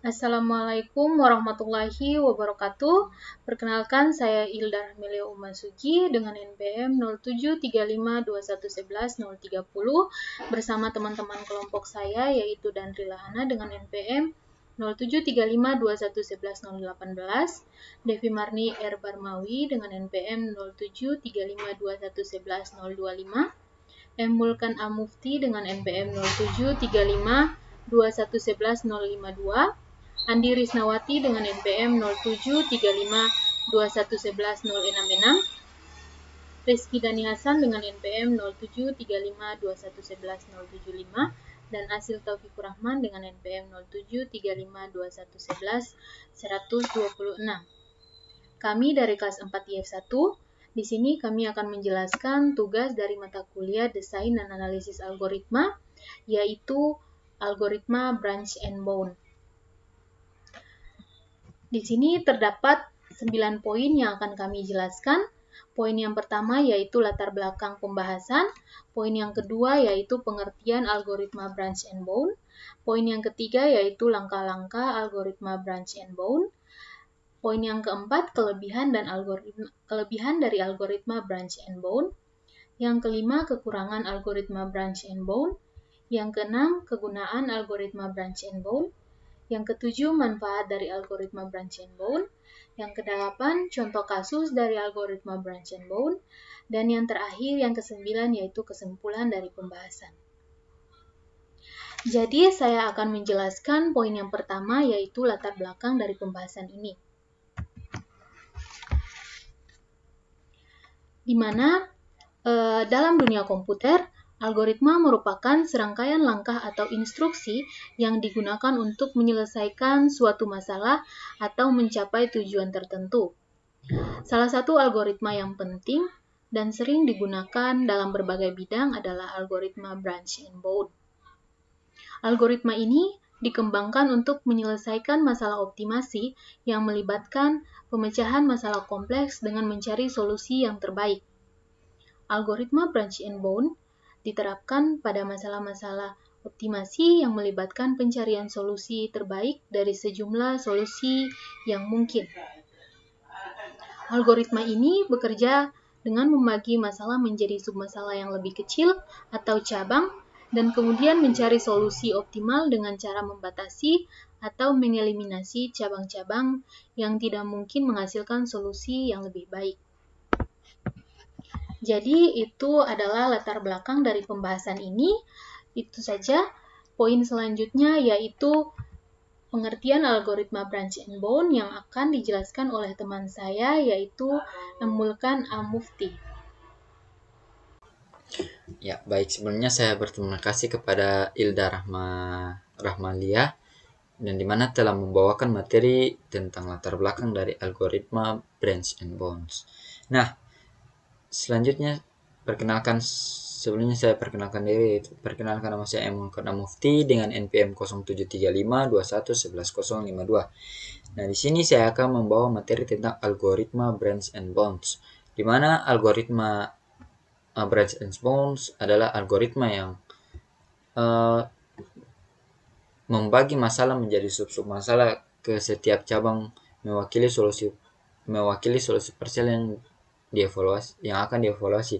Assalamualaikum warahmatullahi wabarakatuh. Perkenalkan, saya Ilda Rahmelia Umasugi dengan NPM 073521111030 bersama teman-teman kelompok saya yaitu Dandri Lahana dengan NPM 0735211118, Devi Marni R. Barmawi dengan NPM 073521111025, M. Mulkan A. Mufti dengan NPM 073521111052, Andi Risnawati dengan NPM 073521111066, Rizky Dani Hasan dengan NPM 073521111075, dan Asil Taufikur Rahman dengan NPM 073521111126. Kami dari kelas 4 IF1. Di sini kami akan menjelaskan tugas dari mata kuliah Desain dan Analisis Algoritma, yaitu algoritma branch and bound. Di sini terdapat 9 poin yang akan kami jelaskan. Poin yang pertama yaitu latar belakang pembahasan. Poin yang kedua yaitu pengertian algoritma branch and bound. Poin yang ketiga yaitu langkah-langkah algoritma branch and bound. Poin yang keempat, kelebihan dari algoritma branch and bound. Yang kelima, kekurangan algoritma branch and bound. Yang keenam, kegunaan algoritma branch and bound. Yang ketujuh, manfaat dari algoritma branch and bound. Yang kedelapan, contoh kasus dari algoritma branch and bound. Dan yang terakhir, yang kesembilan, yaitu kesimpulan dari pembahasan. Jadi, saya akan menjelaskan poin yang pertama, yaitu latar belakang dari pembahasan ini. Di mana dalam dunia komputer, algoritma merupakan serangkaian langkah atau instruksi yang digunakan untuk menyelesaikan suatu masalah atau mencapai tujuan tertentu. Salah satu algoritma yang penting dan sering digunakan dalam berbagai bidang adalah algoritma branch and bound. Algoritma ini dikembangkan untuk menyelesaikan masalah optimasi yang melibatkan pemecahan masalah kompleks dengan mencari solusi yang terbaik. Algoritma branch and bound diterapkan pada masalah-masalah optimasi yang melibatkan pencarian solusi terbaik dari sejumlah solusi yang mungkin. Algoritma ini bekerja dengan membagi masalah menjadi submasalah yang lebih kecil atau cabang, dan kemudian mencari solusi optimal dengan cara membatasi atau mengeliminasi cabang-cabang yang tidak mungkin menghasilkan solusi yang lebih baik. Jadi itu adalah latar belakang dari pembahasan ini. Itu saja. Poin selanjutnya yaitu pengertian algoritma branch and bound yang akan dijelaskan oleh teman saya yaitu M. Mulkan A. Mufti. Ya, baik. Sebelumnya saya berterima kasih kepada Ilda Rahmalia dan dimana telah membawakan materi tentang latar belakang dari algoritma branch and bounds. Nah, selanjutnya sebelumnya saya perkenalkan diri. Perkenalkan, nama saya M. Mulkan A. Mufti dengan NPM 073521111052. Nah, di sini saya akan membawa materi tentang algoritma branch and bounds, di mana algoritma branch and bounds adalah algoritma yang membagi masalah menjadi sub-sub masalah ke setiap cabang mewakili solusi parsial yang akan dievaluasi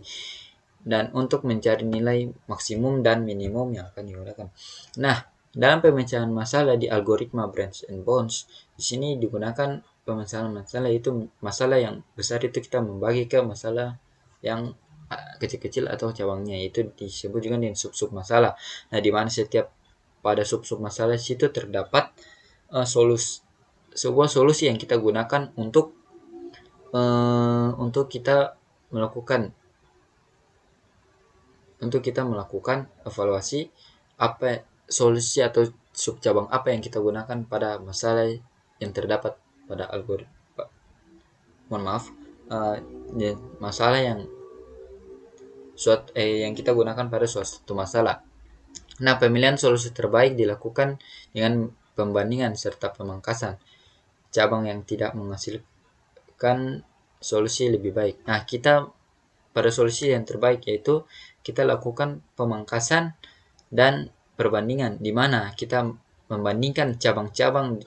dan untuk mencari nilai maksimum dan minimum yang akan digunakan. Nah, dalam pemecahan masalah di algoritma branch and bounds, di sini digunakan pemecahan masalah itu masalah yang besar itu kita membagi ke masalah yang kecil-kecil atau cabangnya, itu disebut juga dengan sub-sub masalah. Nah, di mana pada sub-sub masalah situ terdapat sebuah solusi yang kita gunakan untuk kita melakukan evaluasi apa solusi atau subcabang apa yang kita gunakan pada masalah yang terdapat pada algoritma. Masalah yang kita gunakan pada suatu masalah. Nah, pemilihan solusi terbaik dilakukan dengan pembandingan serta pemangkasan cabang yang tidak menghasilkan solusi lebih baik. Nah, kita pada solusi yang terbaik yaitu kita lakukan pemangkasan dan perbandingan, di mana kita membandingkan cabang-cabang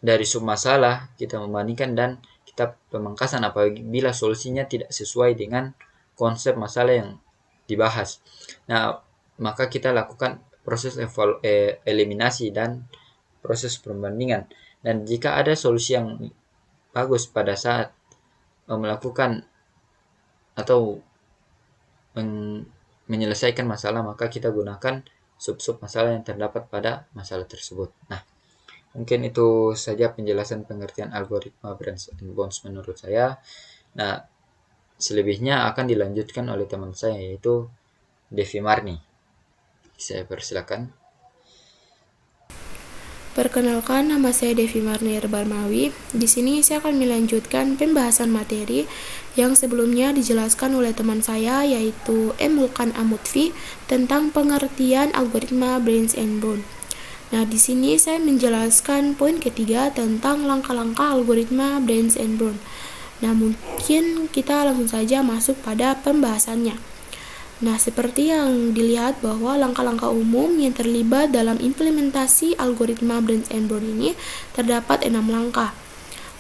dari submasalah kita membandingkan dan kita pemangkasan apabila solusinya tidak sesuai dengan konsep masalah yang dibahas. Nah, maka kita lakukan proses eliminasi dan proses perbandingan. Dan jika ada solusi yang bagus pada saat melakukan atau menyelesaikan masalah, maka kita gunakan sub-sub masalah yang terdapat pada masalah tersebut. Nah, mungkin itu saja penjelasan pengertian algoritma branch and bonds menurut saya. Nah, selebihnya akan dilanjutkan oleh teman saya, yaitu Devi Marni. Saya persilakan. Perkenalkan, nama saya Devi Marni Barmawi. Di sini saya akan melanjutkan pembahasan materi yang sebelumnya dijelaskan oleh teman saya, yaitu M. Mulkan Amutfi, tentang pengertian algoritma branch and bond. Nah, di sini saya menjelaskan poin ketiga tentang langkah-langkah algoritma branch and bond. Nah, mungkin kita langsung saja masuk pada pembahasannya. Nah, seperti yang dilihat bahwa langkah-langkah umum yang terlibat dalam implementasi algoritma branch and bond ini terdapat 6 langkah.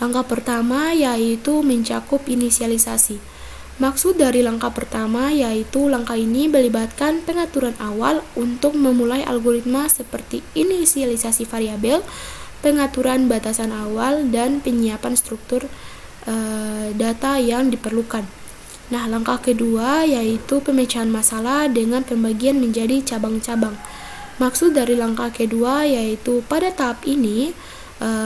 Langkah pertama yaitu mencakup inisialisasi. Maksud dari langkah pertama yaitu langkah ini melibatkan pengaturan awal untuk memulai algoritma seperti inisialisasi variabel, pengaturan batasan awal, dan penyiapan struktur data yang diperlukan. Nah, langkah kedua yaitu pemecahan masalah dengan pembagian menjadi cabang-cabang. Maksud dari langkah kedua yaitu pada tahap ini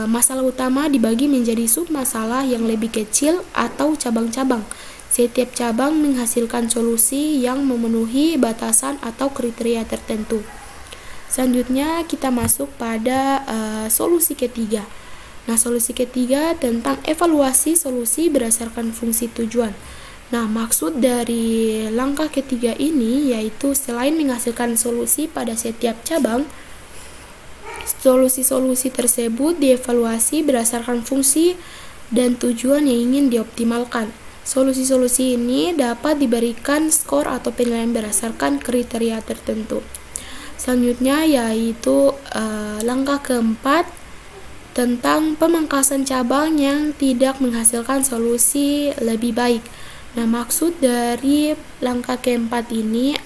masalah utama dibagi menjadi submasalah yang lebih kecil atau cabang-cabang. Setiap cabang menghasilkan solusi yang memenuhi batasan atau kriteria tertentu. Selanjutnya kita masuk pada solusi ketiga. Nah, solusi ketiga tentang evaluasi solusi berdasarkan fungsi tujuan. Nah, maksud dari langkah ketiga ini yaitu selain menghasilkan solusi pada setiap cabang, solusi-solusi tersebut dievaluasi berdasarkan fungsi dan tujuan yang ingin dioptimalkan. Solusi-solusi ini dapat diberikan skor atau penilaian berdasarkan kriteria tertentu. Selanjutnya yaitu langkah keempat tentang pemangkasan cabang yang tidak menghasilkan solusi lebih baik. Nah, maksud dari langkah keempat ini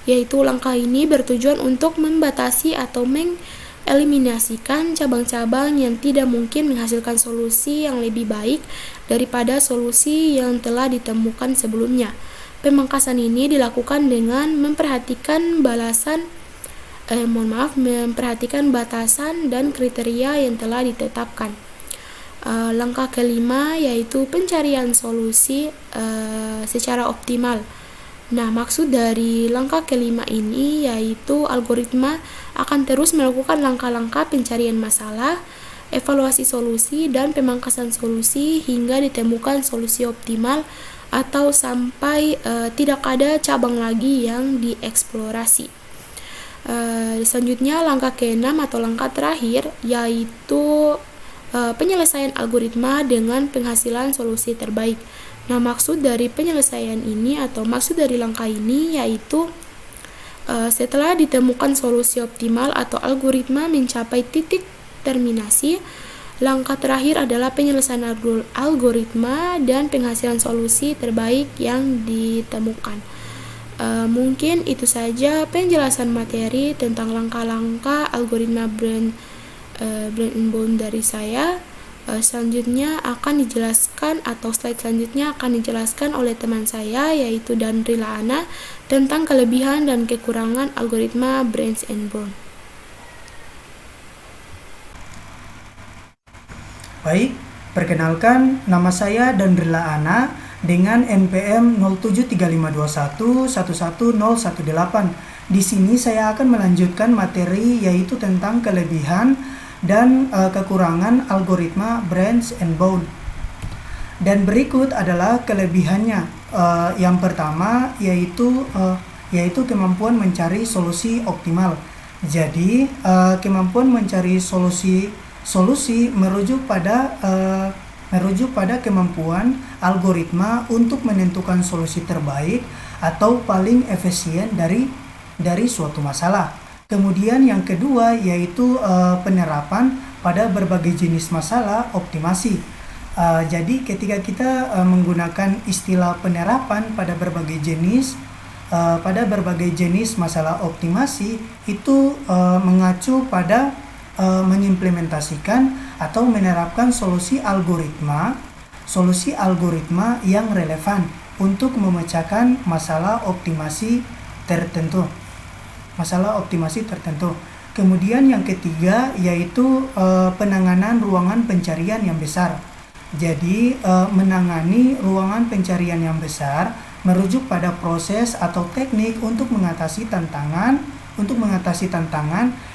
yaitu langkah ini bertujuan untuk membatasi atau mengeliminasikan cabang-cabang yang tidak mungkin menghasilkan solusi yang lebih baik daripada solusi yang telah ditemukan sebelumnya. Pemangkasan ini dilakukan dengan memperhatikan memperhatikan batasan dan kriteria yang telah ditetapkan. Langkah kelima yaitu pencarian solusi secara optimal. Nah, maksud dari langkah kelima ini yaitu algoritma akan terus melakukan langkah-langkah pencarian masalah, evaluasi solusi, dan pemangkasan solusi hingga ditemukan solusi optimal atau sampai tidak ada cabang lagi yang dieksplorasi. Selanjutnya langkah keenam atau langkah terakhir yaitu penyelesaian algoritma dengan penghasilan solusi terbaik. Nah, maksud dari penyelesaian ini atau maksud dari langkah ini yaitu setelah ditemukan solusi optimal atau algoritma mencapai titik terminasi, langkah terakhir adalah penyelesaian algoritma dan penghasilan solusi terbaik yang ditemukan. Mungkin itu saja penjelasan materi tentang langkah-langkah algoritma branch and bond dari saya. Selanjutnya akan dijelaskan atau slide selanjutnya akan dijelaskan oleh teman saya yaitu Dandrila Ana tentang kelebihan dan kekurangan algoritma branch and bond. Baik, perkenalkan nama saya Dandrila Ana dengan NPM 073521 11018. Di sini saya akan melanjutkan materi yaitu tentang kelebihan dan kekurangan algoritma branch and bond. Dan berikut adalah kelebihannya. Yang pertama yaitu kemampuan mencari solusi optimal. Jadi kemampuan mencari solusi merujuk pada kemampuan algoritma untuk menentukan solusi terbaik atau paling efisien dari suatu masalah. Kemudian yang kedua yaitu penerapan pada berbagai jenis masalah optimasi. Jadi ketika kita menggunakan istilah penerapan pada berbagai jenis masalah optimasi, itu mengacu pada mengimplementasikan atau menerapkan solusi algoritma yang relevan untuk memecahkan masalah optimasi tertentu. Kemudian yang ketiga yaitu penanganan ruangan pencarian yang besar. Jadi menangani ruangan pencarian yang besar merujuk pada proses atau teknik untuk mengatasi tantangan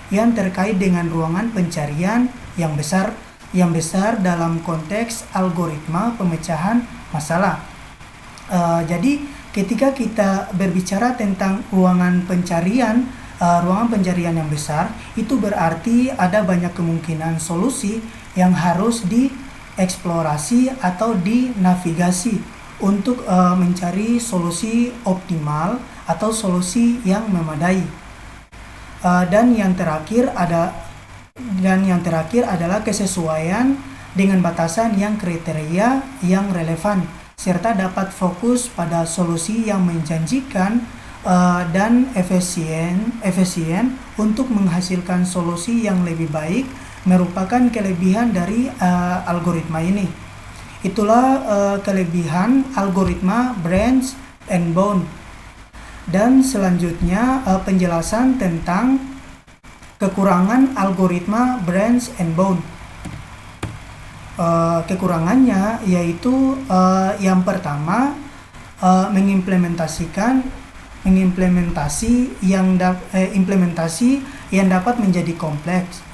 yang terkait dengan ruangan pencarian yang besar dalam konteks algoritma pemecahan masalah. Jadi ketika kita berbicara tentang ruangan pencarian yang besar, itu berarti ada banyak kemungkinan solusi yang harus dieksplorasi atau dinavigasi untuk mencari solusi optimal atau solusi yang memadai. Dan yang terakhir adalah kesesuaian dengan batasan yang kriteria yang relevan, serta dapat fokus pada solusi yang menjanjikan dan efisien untuk menghasilkan solusi yang lebih baik, merupakan kelebihan dari algoritma ini. Itulah kelebihan algoritma Branch and Bound. Dan selanjutnya penjelasan tentang kekurangan algoritma Branch and Bound. Kekurangannya yaitu yang pertama, implementasi yang dapat menjadi kompleks.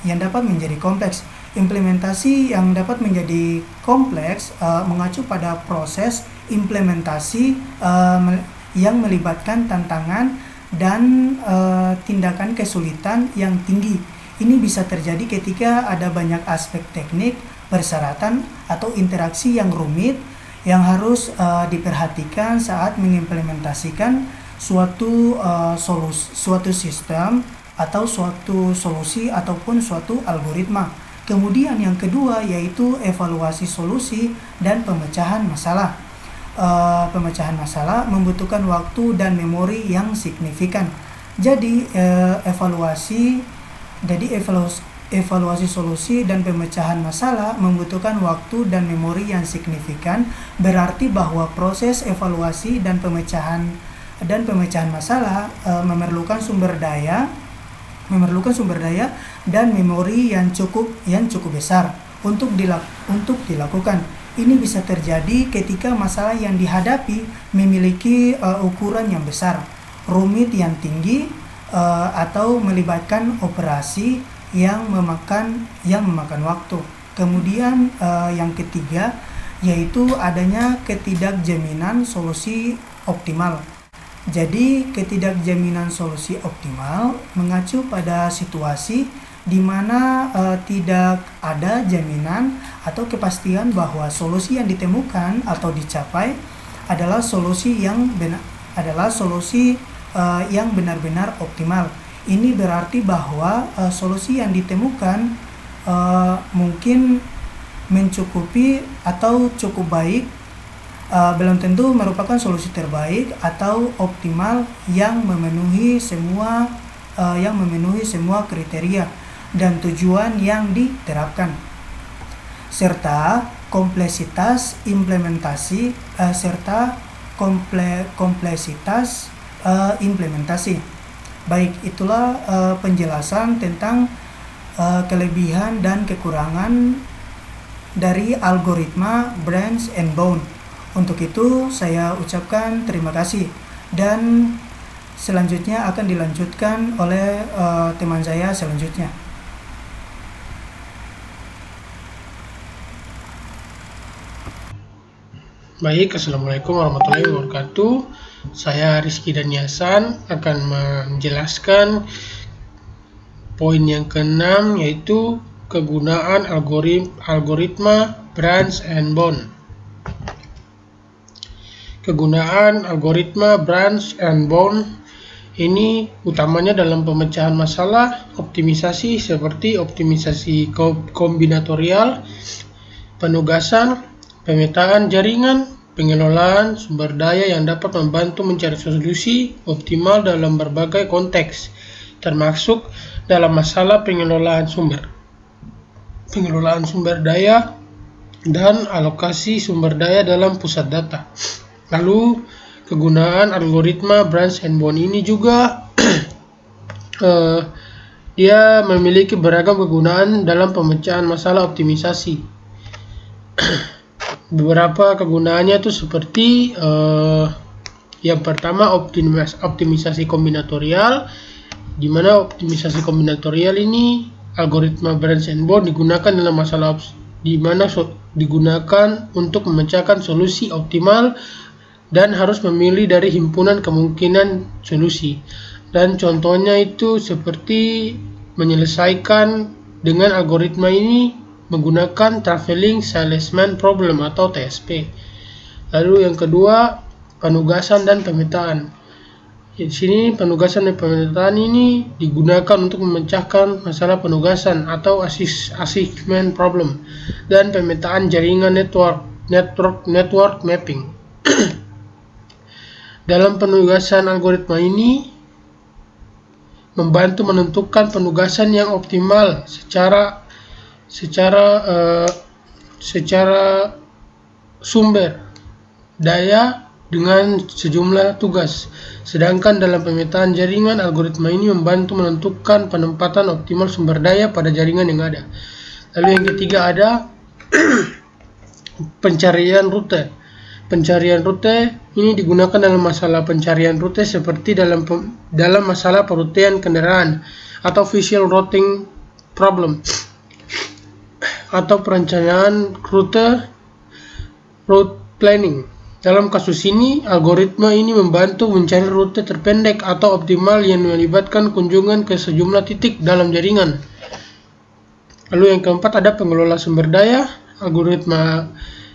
Implementasi yang dapat menjadi kompleks mengacu pada proses implementasi yang melibatkan tantangan dan tindakan kesulitan yang tinggi. Ini bisa terjadi ketika ada banyak aspek teknik, persyaratan atau interaksi yang rumit yang harus diperhatikan saat mengimplementasikan suatu sistem atau suatu solusi ataupun suatu algoritma. Kemudian yang kedua yaitu evaluasi solusi dan pemecahan masalah. Pemecahan masalah membutuhkan waktu dan memori yang signifikan. Jadi evaluasi solusi dan pemecahan masalah membutuhkan waktu dan memori yang signifikan, berarti bahwa proses evaluasi dan pemecahan masalah memerlukan sumber daya dan memori yang cukup besar untuk dilakukan. Ini bisa terjadi ketika masalah yang dihadapi memiliki ukuran yang besar, rumit yang tinggi, atau melibatkan operasi yang memakan waktu. Kemudian yang ketiga yaitu adanya ketidakjaminan solusi optimal. Jadi ketidakjaminan solusi optimal mengacu pada situasi di mana tidak ada jaminan atau kepastian bahwa solusi yang ditemukan atau dicapai adalah solusi yang benar-benar optimal. Ini berarti bahwa solusi yang ditemukan mungkin mencukupi atau cukup baik, belum tentu merupakan solusi terbaik atau optimal yang memenuhi semua kriteria dan tujuan yang diterapkan, serta kompleksitas implementasi implementasi. Baik, itulah penjelasan tentang kelebihan dan kekurangan dari algoritma Branch and Bound. Untuk itu saya ucapkan terima kasih, dan selanjutnya akan dilanjutkan oleh teman saya selanjutnya. Baik, Assalamualaikum warahmatullahi wabarakatuh. Saya Rizky Daniasan akan menjelaskan poin yang ke-6, yaitu kegunaan algoritma Branch and Bound. Kegunaan algoritma Branch and Bound Ini utamanya dalam pemecahan masalah, optimisasi seperti optimisasi kombinatorial, penugasan, pemetaan jaringan, pengelolaan sumber daya yang dapat membantu mencari solusi optimal dalam berbagai konteks, termasuk dalam masalah pengelolaan sumber daya, dan alokasi sumber daya dalam pusat data. Lalu, kegunaan algoritma Branch and Bound ini juga dia memiliki beragam kegunaan dalam pemecahan masalah optimisasi. Beberapa kegunaannya itu seperti yang pertama optimisasi kombinatorial, di mana optimisasi kombinatorial ini algoritma Branch and Bound digunakan dalam masalah di mana digunakan untuk memecahkan solusi optimal dan harus memilih dari himpunan kemungkinan solusi. Dan contohnya itu seperti menyelesaikan dengan algoritma ini menggunakan Traveling Salesman Problem atau TSP. Lalu yang kedua, penugasan dan pemetaan. Di sini penugasan dan pemetaan ini digunakan untuk memecahkan masalah penugasan atau assignment problem dan pemetaan jaringan network mapping. Dalam penugasan algoritma ini membantu menentukan penugasan yang optimal secara sumber daya dengan sejumlah tugas. Sedangkan dalam pemetaan jaringan, algoritma ini membantu menentukan penempatan optimal sumber daya pada jaringan yang ada. Lalu yang ketiga ada pencarian rute. Pencarian rute ini digunakan dalam masalah pencarian rute seperti dalam masalah perutean kendaraan atau visual routing problem atau perencanaan route planning. Dalam kasus ini, algoritma ini membantu mencari rute terpendek atau optimal yang melibatkan kunjungan ke sejumlah titik dalam jaringan. Lalu yang keempat ada pengelola sumber daya. Algoritma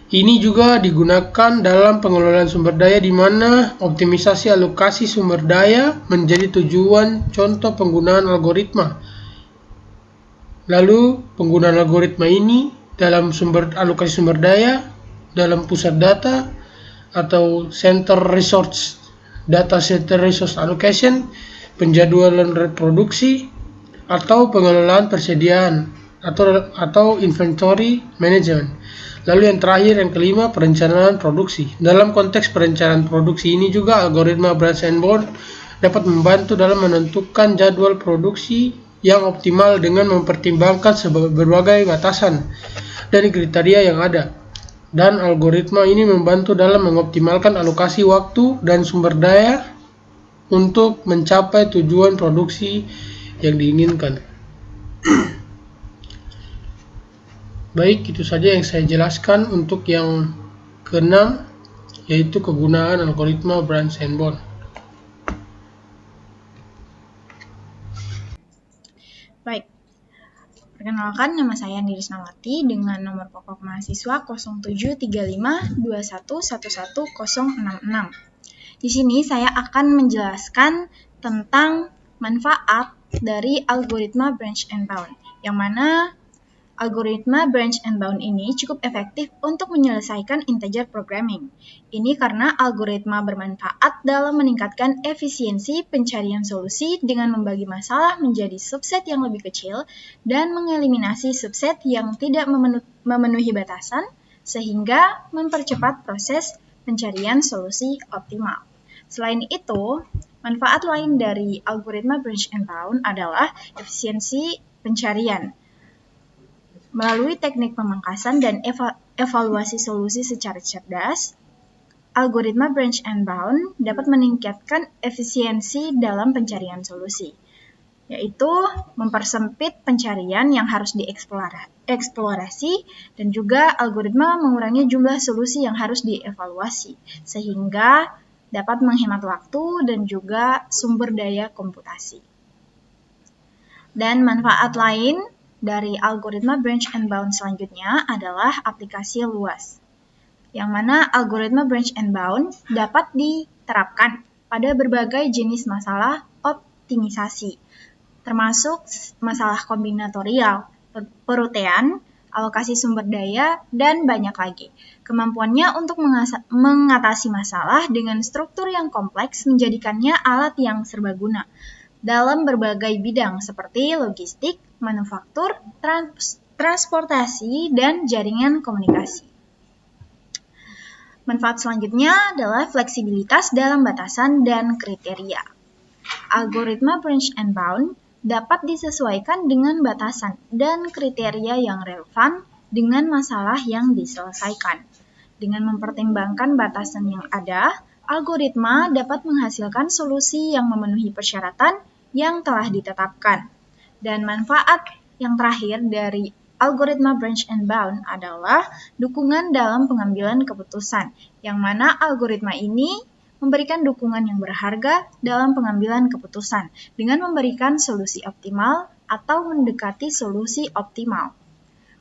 ini juga digunakan dalam pengelolaan sumber daya di mana optimisasi alokasi sumber daya menjadi tujuan contoh penggunaan algoritma. Lalu penggunaan algoritma ini dalam alokasi sumber daya, dalam pusat data atau center resource, data center resource allocation, penjadwalan reproduksi, atau pengelolaan persediaan atau inventory management. Lalu yang terakhir, yang kelima, perencanaan produksi. Dalam konteks perencanaan produksi ini juga algoritma Branch and Bound dapat membantu dalam menentukan jadwal produksi yang optimal dengan mempertimbangkan berbagai batasan dan kriteria yang ada. Dan algoritma ini membantu dalam mengoptimalkan alokasi waktu dan sumber daya untuk mencapai tujuan produksi yang diinginkan. Baik, itu saja yang saya jelaskan untuk yang keenam, yaitu kegunaan algoritma Branch and Bound. Baik, perkenalkan, nama saya Andi Risnawati dengan nomor pokok mahasiswa 073521111066. Di sini saya akan menjelaskan tentang manfaat dari algoritma Branch and Bound, yang mana algoritma Branch and Bound ini cukup efektif untuk menyelesaikan integer programming. Ini karena algoritma bermanfaat dalam meningkatkan efisiensi pencarian solusi dengan membagi masalah menjadi subset yang lebih kecil dan mengeliminasi subset yang tidak memenuhi batasan, sehingga mempercepat proses pencarian solusi optimal. Selain itu, manfaat lain dari algoritma Branch and Bound adalah efisiensi pencarian. Melalui teknik pemangkasan dan evaluasi solusi secara cerdas, algoritma Branch and Bound dapat meningkatkan efisiensi dalam pencarian solusi, yaitu mempersempit pencarian yang harus dieksplorasi dan juga algoritma mengurangi jumlah solusi yang harus dievaluasi, sehingga dapat menghemat waktu dan juga sumber daya komputasi. Dan manfaat lain dari algoritma Branch and Bound selanjutnya adalah aplikasi luas, yang mana algoritma Branch and Bound dapat diterapkan pada berbagai jenis masalah optimisasi, termasuk masalah kombinatorial, perutean, alokasi sumber daya, dan banyak lagi. Kemampuannya untuk mengatasi masalah dengan struktur yang kompleks menjadikannya alat yang serbaguna dalam berbagai bidang seperti logistik, manufaktur, transportasi, dan jaringan komunikasi. Manfaat selanjutnya adalah fleksibilitas dalam batasan dan kriteria. Algoritma branch and bound dapat disesuaikan dengan batasan dan kriteria yang relevan dengan masalah yang diselesaikan. Dengan mempertimbangkan batasan yang ada, algoritma dapat menghasilkan solusi yang memenuhi persyaratan yang telah ditetapkan. Dan manfaat yang terakhir dari algoritma branch and bound adalah dukungan dalam pengambilan keputusan, yang mana algoritma ini memberikan dukungan yang berharga dalam pengambilan keputusan dengan memberikan solusi optimal atau mendekati solusi optimal.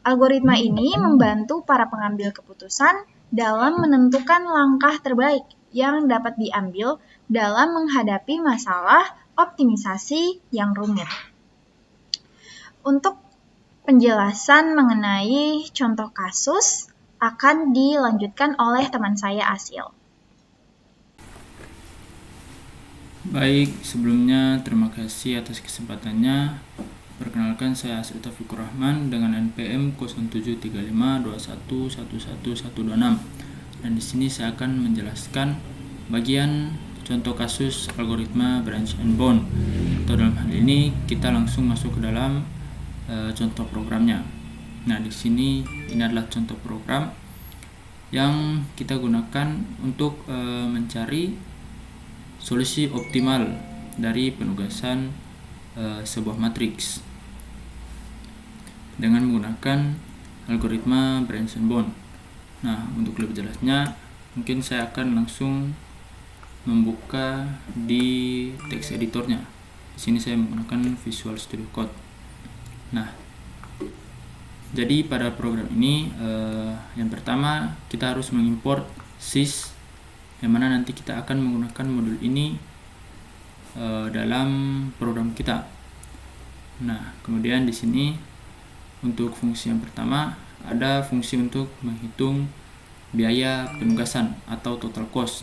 Algoritma ini membantu para pengambil keputusan dalam menentukan langkah terbaik yang dapat diambil dalam menghadapi masalah optimisasi yang rumit. Untuk penjelasan mengenai contoh kasus akan dilanjutkan oleh teman saya Asil. Baik, sebelumnya terima kasih atas kesempatannya. Perkenalkan, saya Asil Taufikur Rahman dengan NPM 073521111126. Dan di sini saya akan menjelaskan bagian contoh kasus algoritma branch and bound. Atau dalam hal ini kita langsung masuk ke dalam contoh programnya. Nah, di sini ini adalah contoh program yang kita gunakan untuk mencari solusi optimal dari penugasan sebuah matriks dengan menggunakan algoritma branch and bound. Nah, untuk lebih jelasnya mungkin saya akan langsung membuka di text editornya. Di sini saya menggunakan Visual Studio Code. Nah, jadi pada program ini yang pertama kita harus mengimport sys, yang mana nanti kita akan menggunakan modul ini dalam program kita. Nah, kemudian di sini untuk fungsi yang pertama ada fungsi untuk menghitung biaya penugasan atau total cost.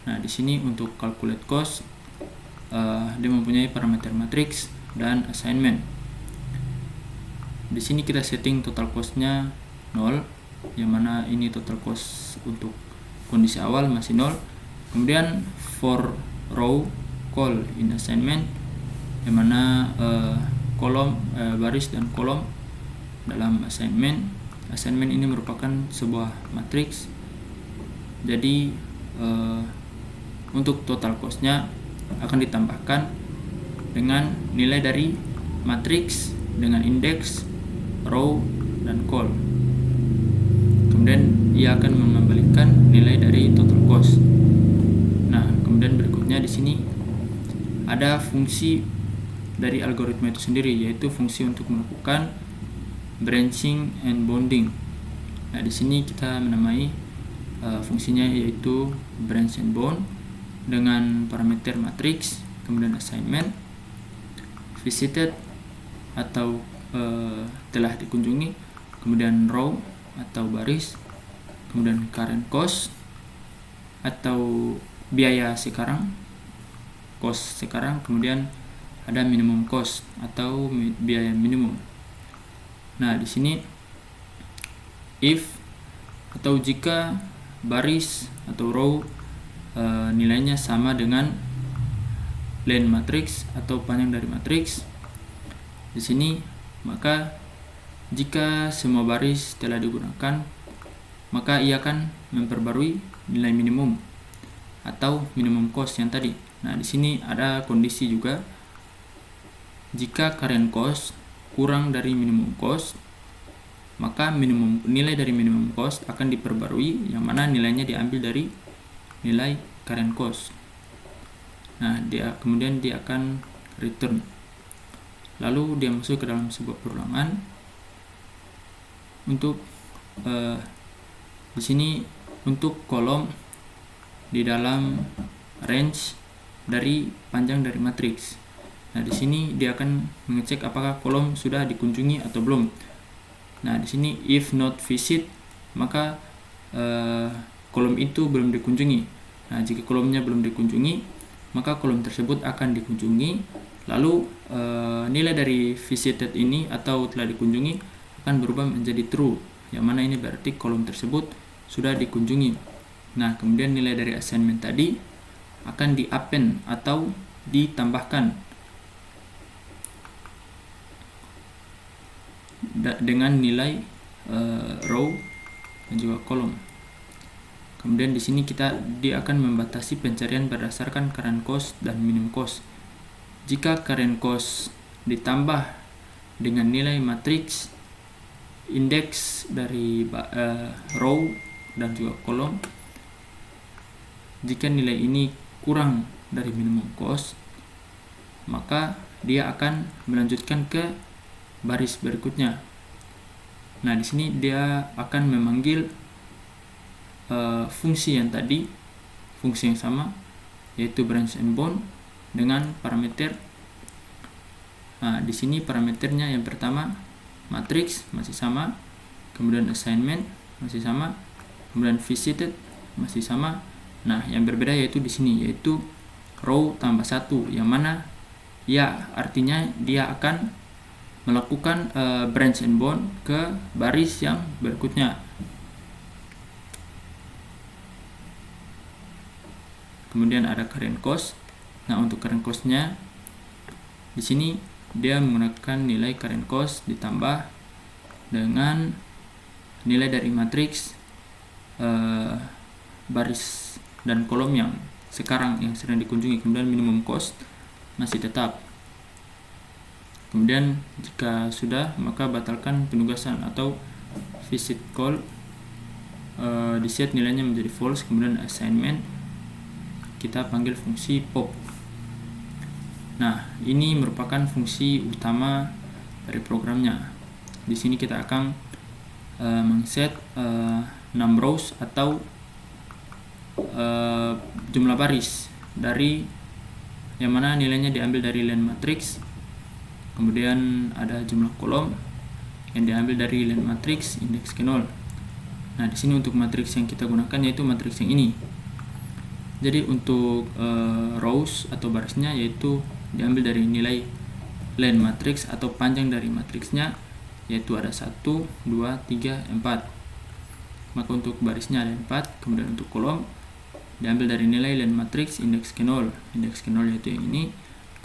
Nah, di sini untuk calculate cost dia mempunyai parameter matrix dan assignment. Di sini kita setting total cost-nya 0, yang mana ini total cost untuk kondisi awal masih 0. Kemudian for row call in assignment, yang mana kolom baris dan kolom dalam assignment. Assignment ini merupakan sebuah matriks. Jadi untuk total cost-nya akan ditambahkan dengan nilai dari matriks dengan indeks, row, dan call. Kemudian ia akan mengembalikan nilai dari total cost. Nah, kemudian berikutnya di sini ada fungsi dari algoritma itu sendiri, yaitu fungsi untuk melakukan branching and bounding. Nah, di sini kita menamai fungsinya yaitu branch and bound dengan parameter matrix, kemudian assignment, visited atau telah dikunjungi, kemudian row atau baris, kemudian current cost atau biaya sekarang, cost sekarang, kemudian ada minimum cost atau biaya minimum. Nah, di sini if atau jika baris atau row nilainya sama dengan length matrix atau panjang dari matriks. Di sini maka jika semua baris telah digunakan, maka ia akan memperbarui nilai minimum atau minimum cost yang tadi. Nah, di sini ada kondisi juga. Jika current cost kurang dari minimum cost, maka nilai dari minimum cost akan diperbarui, yang mana nilainya diambil dari nilai current cost. Nah, kemudian dia akan return. Lalu dia masuk ke dalam sebuah perulangan. Untuk di sini untuk kolom di dalam range dari panjang dari matriks. Nah, di sini dia akan mengecek apakah kolom sudah dikunjungi atau belum. Nah, di sini if not visit, maka kolom itu belum dikunjungi. Nah, jika kolomnya belum dikunjungi, maka kolom tersebut akan dikunjungi. Lalu nilai dari visited ini atau telah dikunjungi akan berubah menjadi true, yang mana ini berarti kolom tersebut sudah dikunjungi. Nah, kemudian nilai dari assignment tadi akan di-append atau ditambahkan dengan nilai row dan juga kolom. Kemudian di sini dia akan membatasi pencarian berdasarkan current cost dan minimum cost. Jika current cost ditambah dengan nilai matriks indeks dari row dan juga kolom, jika nilai ini kurang dari minimum cost, maka dia akan melanjutkan ke baris berikutnya. Nah, di sini dia akan memanggil fungsi yang tadi, fungsi yang sama, yaitu branch and bound dengan parameter. Nah, di sini parameternya yang pertama matrix masih sama, kemudian assignment masih sama, kemudian visited masih sama. Nah, yang berbeda yaitu di sini, yaitu row tambah 1, yang mana ya artinya dia akan melakukan branch and bound ke baris yang berikutnya. Kemudian ada current cost. Nah, untuk current cost-nya di sini dia menggunakan nilai current cost ditambah dengan nilai dari matriks baris dan kolom yang sekarang yang sedang dikunjungi. Kemudian minimum cost masih tetap. Kemudian jika sudah, maka batalkan penugasan atau visit call, di set nilainya menjadi false. Kemudian assignment kita panggil fungsi pop. Nah, ini merupakan fungsi utama dari programnya. Di sini kita akan mengset 6 rows atau jumlah baris dari yang mana nilainya diambil dari len matrix. Kemudian ada jumlah kolom yang diambil dari len matrix indeks ke 0. Nah, di sini untuk matriks yang kita gunakan yaitu matriks yang ini. Jadi untuk rows atau barisnya yaitu diambil dari nilai len matrix atau panjang dari matriksnya, yaitu ada 1, 2, 3, 4. Maka untuk barisnya ada 4. Kemudian untuk kolom diambil dari nilai len matrix indeks ke 0. Indeks ke 0 yaitu yang ini.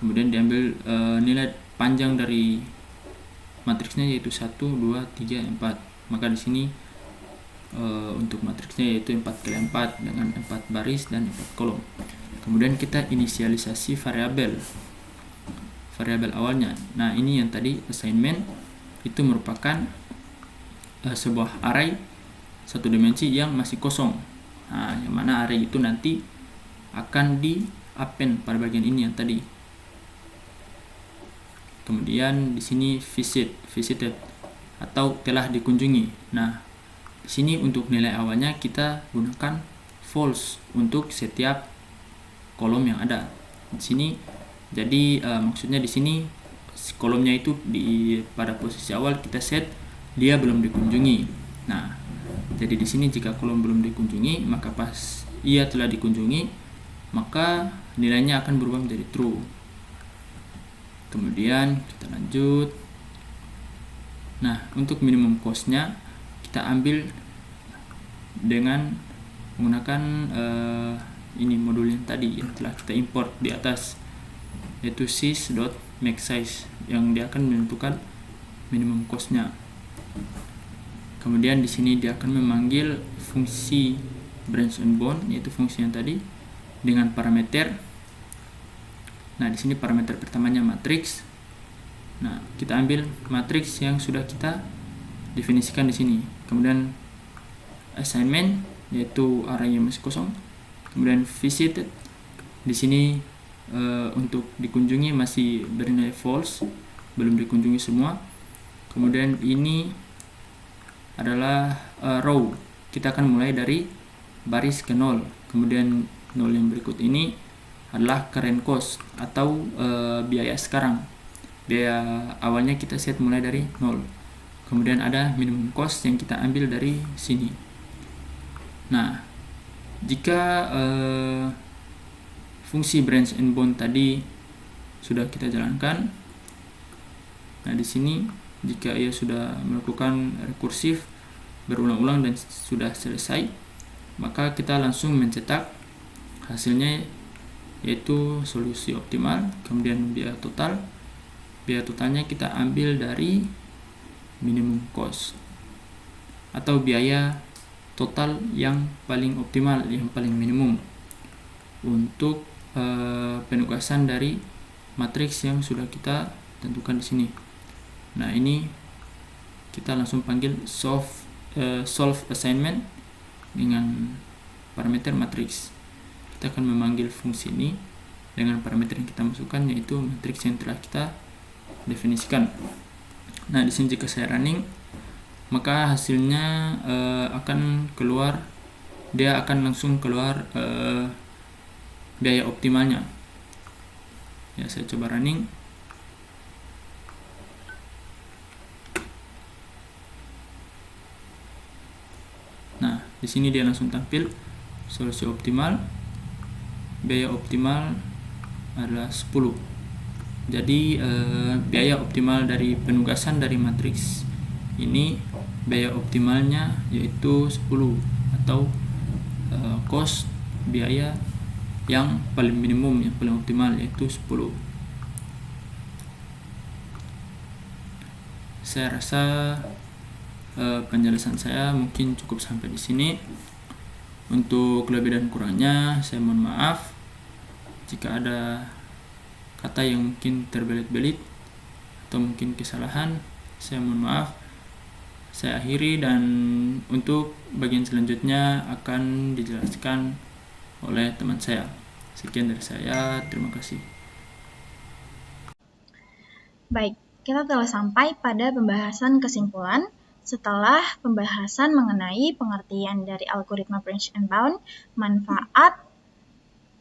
Kemudian diambil nilai panjang dari matriksnya yaitu 1, 2, 3, 4. Maka di sini untuk matriksnya yaitu 4x4 dengan 4 baris dan 4 kolom. Kemudian kita inisialisasi variabel awalnya. Nah, ini yang tadi assignment itu merupakan sebuah array satu dimensi yang masih kosong. Nah, yang mana array itu nanti akan di-append pada bagian ini yang tadi. Kemudian di sini visited atau telah dikunjungi. Nah, di sini untuk nilai awalnya kita gunakan false untuk setiap kolom yang ada di sini. Jadi maksudnya di sini kolomnya itu pada posisi awal kita set dia belum dikunjungi. Nah, jadi di sini jika kolom belum dikunjungi, maka pas ia telah dikunjungi, maka nilainya akan berubah menjadi true. Kemudian kita lanjut. Nah, untuk minimum cost-nya kita ambil dengan menggunakan ini modul yang tadi yang telah kita import di atas, yaitu sys.maxsize yang dia akan menentukan minimum cost-nya. Kemudian di sini dia akan memanggil fungsi branch and bound, yaitu fungsi yang tadi dengan parameter. Nah, di sini parameter pertamanya matriks. Nah, kita ambil matriks yang sudah kita definisikan di sini. Kemudian assignment yaitu array yang masih kosong. Kemudian visited di sini untuk dikunjungi masih bernilai false, belum dikunjungi semua. Kemudian ini adalah row. Kita akan mulai dari baris ke 0. Kemudian Nol yang berikut ini adalah current cost atau biaya sekarang. Biaya awalnya kita set mulai dari 0. Kemudian ada minimum cost yang kita ambil dari sini. Nah, jika fungsi branch and bound tadi sudah kita jalankan, nah di sini jika ia sudah melakukan rekursif berulang-ulang dan sudah selesai, maka kita langsung mencetak hasilnya, yaitu solusi optimal. Kemudian biaya totalnya kita ambil dari minimum cost atau biaya total yang paling optimal, yang paling minimum untuk penugasan dari matriks yang sudah kita tentukan di sini. Nah, ini kita langsung panggil solve assignment dengan parameter matriks. Kita akan memanggil fungsi ini dengan parameter yang kita masukkan, yaitu matriks yang telah kita definisikan. Nah, di sini jika saya running, maka hasilnya akan keluar, dia akan langsung keluar biaya optimalnya. Ya, saya coba running. Nah, di sini dia langsung tampil solusi optimal. Biaya optimal adalah 10. Jadi biaya optimal dari penugasan dari matriks ini, biaya optimalnya yaitu 10, atau cost biaya yang paling minimum, yang paling optimal, yaitu 10. Saya rasa penjelasan saya mungkin cukup sampai di sini. Untuk lebih dan kurangnya saya mohon maaf. Jika ada kata yang mungkin terbelit-belit atau mungkin kesalahan, saya mohon maaf. Saya akhiri, dan untuk bagian selanjutnya akan dijelaskan oleh teman saya. Sekian dari saya, terima kasih. Baik, kita telah sampai pada pembahasan kesimpulan. Setelah pembahasan mengenai pengertian dari algoritma branch and bound, manfaat,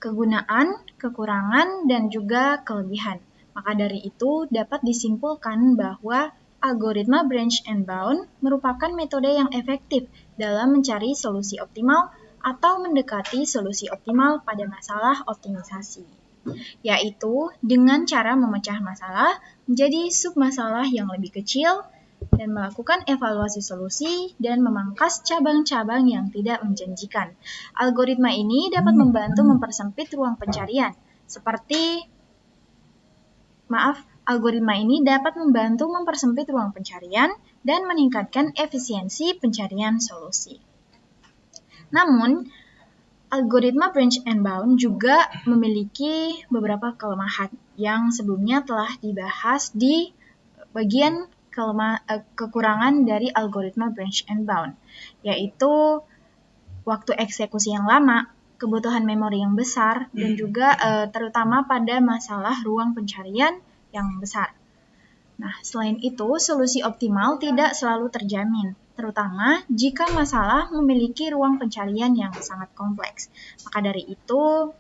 kegunaan, kekurangan, dan juga kelebihan. Maka dari itu dapat disimpulkan bahwa algoritma branch and bound merupakan metode yang efektif dalam mencari solusi optimal atau mendekati solusi optimal pada masalah optimisasi, yaitu dengan cara memecah masalah menjadi submasalah yang lebih kecil dan melakukan evaluasi solusi dan memangkas cabang-cabang yang tidak menjanjikan. Algoritma ini dapat membantu mempersempit ruang pencarian, algoritma ini dapat membantu mempersempit ruang pencarian dan meningkatkan efisiensi pencarian solusi. Namun, algoritma branch and bound juga memiliki beberapa kelemahan yang sebelumnya telah dibahas di bagian kekurangan dari algoritma branch and bound, yaitu waktu eksekusi yang lama, kebutuhan memori yang besar, dan juga terutama pada masalah ruang pencarian yang besar. Nah, selain itu, solusi optimal tidak selalu terjamin, terutama jika masalah memiliki ruang pencarian yang sangat kompleks. Maka dari itu,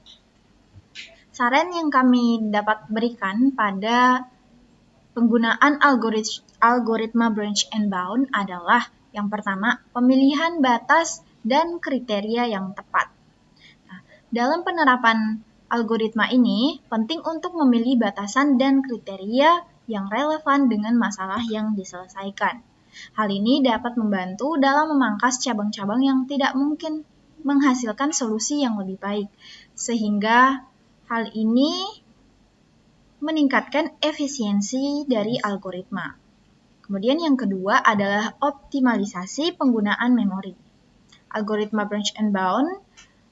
saran yang kami dapat berikan pada penggunaan algoritma branch and bound adalah yang pertama, pemilihan batas dan kriteria yang tepat. Nah, dalam penerapan algoritma ini, penting untuk memilih batasan dan kriteria yang relevan dengan masalah yang diselesaikan. Hal ini dapat membantu dalam memangkas cabang-cabang yang tidak mungkin menghasilkan solusi yang lebih baik, sehingga hal ini meningkatkan efisiensi dari algoritma. Kemudian yang kedua adalah optimalisasi penggunaan memori. Algoritma branch and bound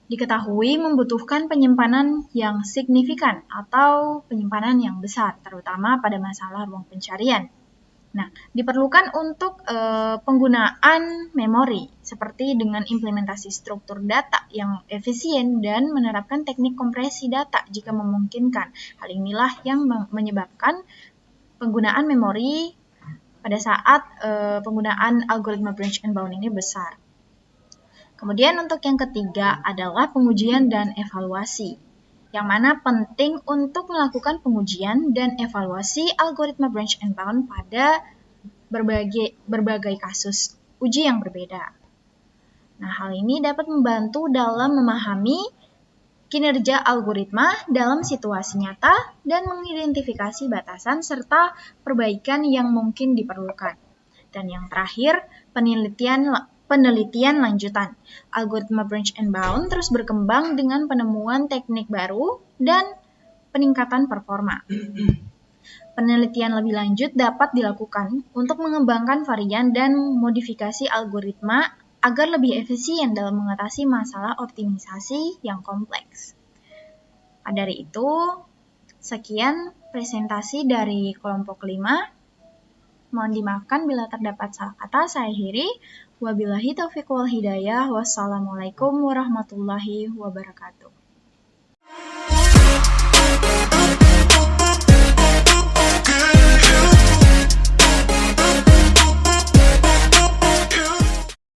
diketahui membutuhkan penyimpanan yang signifikan atau penyimpanan yang besar, terutama pada masalah ruang pencarian. Nah, diperlukan untuk penggunaan memori, seperti dengan implementasi struktur data yang efisien dan menerapkan teknik kompresi data jika memungkinkan. Hal inilah yang menyebabkan penggunaan memori pada saat penggunaan algoritma branch and bound ini besar. Kemudian untuk yang ketiga adalah pengujian dan evaluasi, yang mana penting untuk melakukan pengujian dan evaluasi algoritma branch and bound pada berbagai kasus uji yang berbeda. Nah, hal ini dapat membantu dalam memahami kinerja algoritma dalam situasi nyata dan mengidentifikasi batasan serta perbaikan yang mungkin diperlukan. Dan yang terakhir, penelitian lanjutan. Algoritma branch and bound terus berkembang dengan penemuan teknik baru dan peningkatan performa. Penelitian lebih lanjut dapat dilakukan untuk mengembangkan varian dan modifikasi algoritma agar lebih efisien dalam mengatasi masalah optimisasi yang kompleks. Dari itu, sekian presentasi dari kelompok 5. Mohon dimaafkan bila terdapat salah kata, saya akhiri. Wabillahi taufiq wal hidayah. Wassalamualaikum warahmatullahi wabarakatuh.